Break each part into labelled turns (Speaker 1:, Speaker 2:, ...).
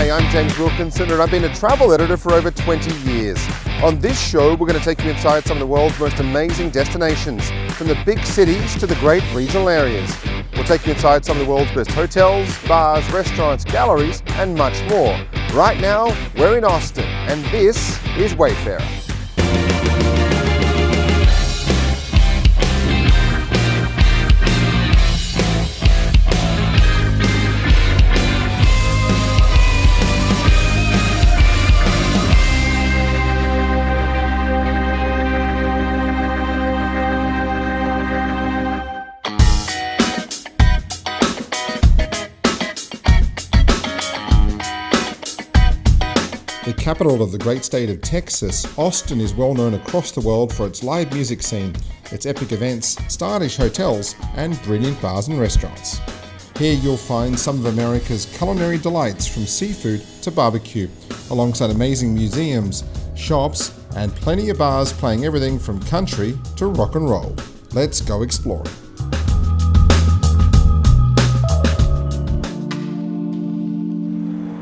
Speaker 1: Hey, I'm James Wilkinson and I've been a travel editor for over 20 years. On this show, we're going to take you inside some of the world's most amazing destinations, from the big cities to the great regional areas. We'll take you inside some of the world's best hotels, bars, restaurants, galleries, and much more. Right now, we're in Austin, and this is Wayfarer.
Speaker 2: The capital of the great state of Texas, Austin is well known across the world for its live music scene, its epic events, stylish hotels, and brilliant bars and restaurants. Here you'll find some of America's culinary delights, from seafood to barbecue, alongside amazing museums, shops, and plenty of bars playing everything from country to rock and roll. Let's go exploring.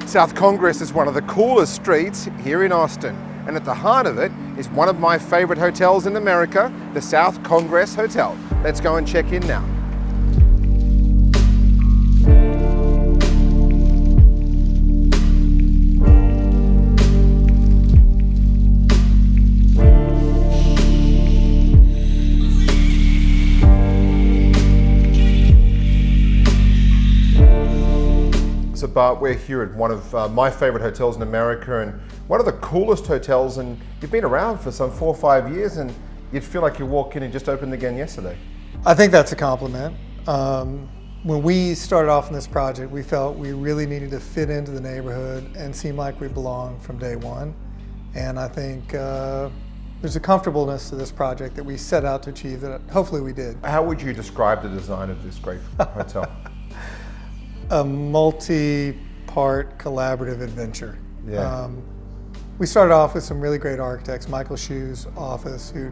Speaker 1: South Congress is one of the coolest streets here in Austin, and at the heart of it is one of my favorite hotels in America, the South Congress Hotel. Let's go and check in now. So Bart, we're here at one of my favorite hotels in America, and one of the coolest hotels, and you've been around for some 4 or 5 years, and you'd feel like you walk in and just opened again yesterday.
Speaker 3: I think that's a compliment. When we started off in this project, we felt we really needed to fit into the neighborhood and seem like we belonged from day one. And I think there's a comfortableness to this project that we set out to achieve that hopefully we did.
Speaker 1: How would you describe the design of this great hotel?
Speaker 3: A multi-part collaborative adventure.
Speaker 1: Yeah.
Speaker 3: We started off with some really great architects, Michael Shu's office, who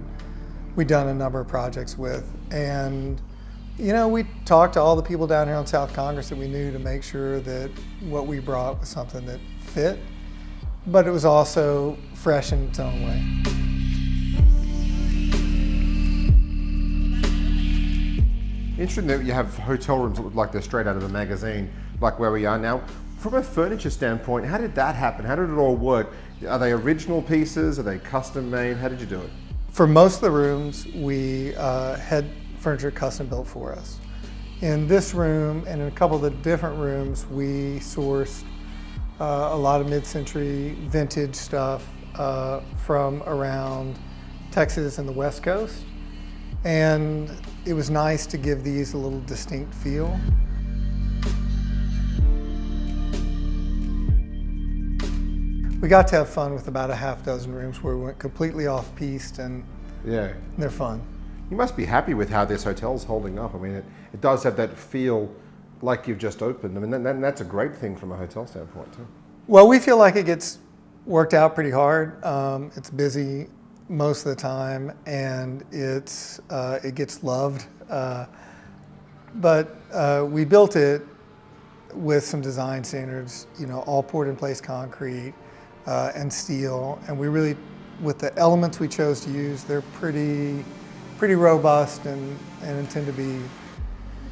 Speaker 3: we'd done a number of projects with. And, you know, we talked to all the people down here on South Congress that we knew to make sure that what we brought was something that fit, but it was also fresh in its own way.
Speaker 1: Interesting that you have hotel rooms that look like they're straight out of a magazine, like where we are now. From a furniture standpoint, how did that happen? How did it all work? Are they original pieces? Are they custom made? How did you do it?
Speaker 3: For most of the rooms, we had furniture custom built for us. In this room and in a couple of the different rooms, we sourced a lot of mid-century vintage stuff from around Texas and the West Coast. And it was nice to give these a little distinct feel. We got to have fun with about a half dozen rooms where we went completely off-piste, and
Speaker 1: Yeah.
Speaker 3: they're fun.
Speaker 1: You must be happy with how this hotel's holding up. I mean, it does have that feel like you've just opened. I mean, that's a great thing from a hotel standpoint too.
Speaker 3: Well, we feel like it gets worked out pretty hard. It's busy most of the time, and it gets loved. But we built it with some design standards, you know, all poured in place concrete and steel. And we really, with the elements we chose to use, they're pretty robust and intend to be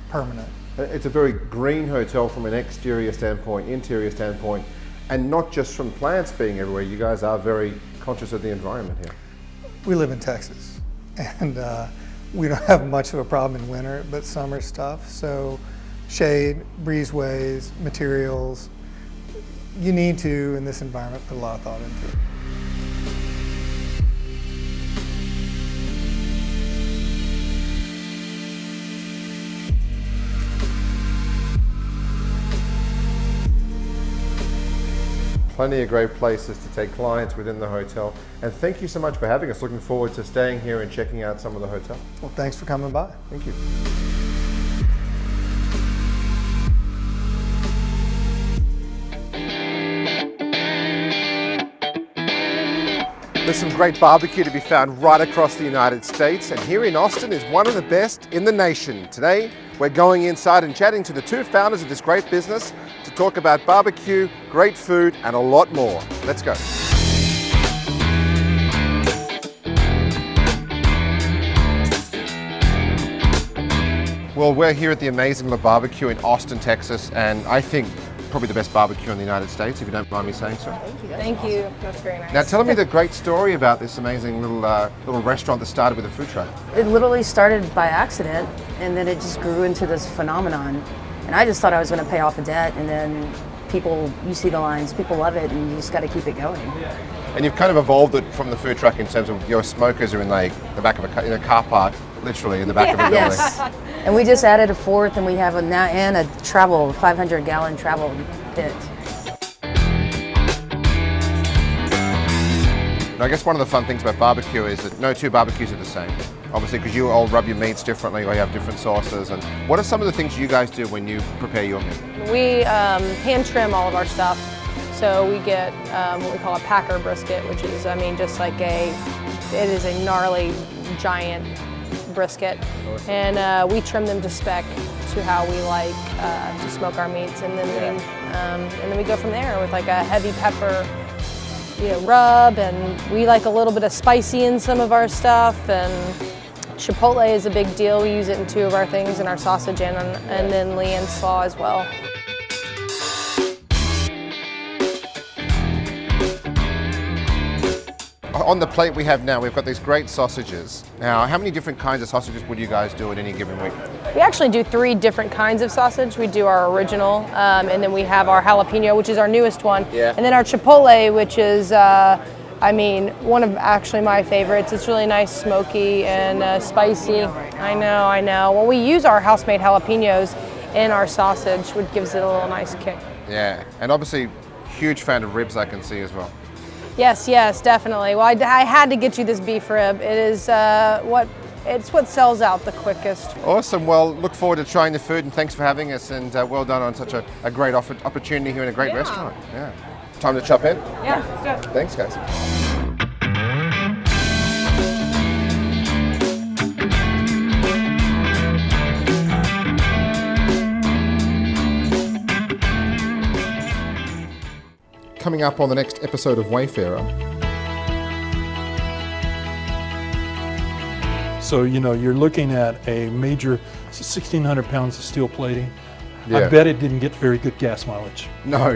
Speaker 3: permanent.
Speaker 1: It's a very green hotel from an exterior standpoint, interior standpoint, and not just from plants being everywhere. You guys are very conscious of the environment here.
Speaker 3: We live in Texas, and we don't have much of a problem in winter, but summer's tough. So shade, breezeways, materials, you need to, in this environment, put a lot of thought into it.
Speaker 1: Plenty of great places to take clients within the hotel. And thank you so much for having us. Looking forward to staying here and checking out some of the hotel.
Speaker 3: Well, thanks for coming by.
Speaker 1: Thank you. There's some great barbecue to be found right across the United States, and here in Austin is one of the best in the nation. Today, we're going inside and chatting to the two founders of this great business to talk about barbecue, great food, and a lot more. Let's go. Well, we're here at the amazing La Barbecue in Austin, Texas, and I think probably the best barbecue in the United States, if you don't mind me saying so.
Speaker 4: Thank you. That's very nice.
Speaker 1: Now, tell me the great story about this amazing little restaurant that started with a food truck.
Speaker 5: It literally started by accident, and then it just grew into this phenomenon. And I just thought I was going to pay off a debt, and then you see the lines, people love it, and you just got to keep it going.
Speaker 1: And you've kind of evolved it from the food truck in terms of your smokers are in like the back of in a car park, literally in the back of a building.
Speaker 5: Yes. And we just added a fourth, and we have a 500-gallon travel pit.
Speaker 1: I guess one of the fun things about barbecue is that no two barbecues are the same. Obviously, because you all rub your meats differently, or you have different sauces. And what are some of the things you guys do when you prepare your meat?
Speaker 4: We hand trim all of our stuff. So we get what we call a packer brisket, which is, just like it is a gnarly, giant brisket. Awesome. And we trim them to spec to how we like to smoke our meats, and then we go from there with like a heavy pepper, rub, and we like a little bit of spicy in some of our stuff. And chipotle is a big deal. We use it in 2 of our things, in our sausage and then Leanne's slaw as well.
Speaker 1: On the plate we have now, we've got these great sausages. Now, how many different kinds of sausages would you guys do at any given week?
Speaker 4: We actually do 3 different kinds of sausage. We do our original, and then we have our jalapeno, which is our newest one. Yeah. And then our chipotle, which is, one of actually my favorites. It's really nice, smoky, and spicy. I know. Well, we use our house-made jalapenos in our sausage, which gives it a little nice kick.
Speaker 1: Yeah, and obviously, huge fan of ribs, I can see as well.
Speaker 4: Yes, definitely. Well, I had to get you this beef rib. It is what sells out the quickest.
Speaker 1: Awesome. Well, look forward to trying the food, and thanks for having us, and well done on such a great opportunity here in a great restaurant. Yeah. Time to chop in?
Speaker 4: Yeah, let's go.
Speaker 1: Thanks, guys.
Speaker 2: Coming up on the next episode of Wayfarer.
Speaker 6: So, you're looking at a major 1,600 pounds of steel plating.
Speaker 1: Yeah.
Speaker 6: I bet it didn't get very good gas mileage.
Speaker 1: No.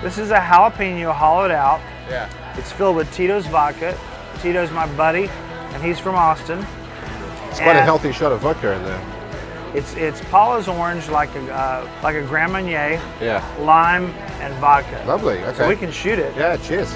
Speaker 7: This is a jalapeno hollowed out.
Speaker 1: Yeah.
Speaker 7: It's filled with Tito's vodka. Tito's my buddy, and he's from Austin.
Speaker 1: It's quite a healthy shot of vodka in there.
Speaker 7: It's Paula's orange, like a Grand Marnier,
Speaker 1: Yeah.
Speaker 7: lime, and vodka.
Speaker 1: Lovely. Okay.
Speaker 7: So we can shoot it.
Speaker 1: Yeah. Cheers.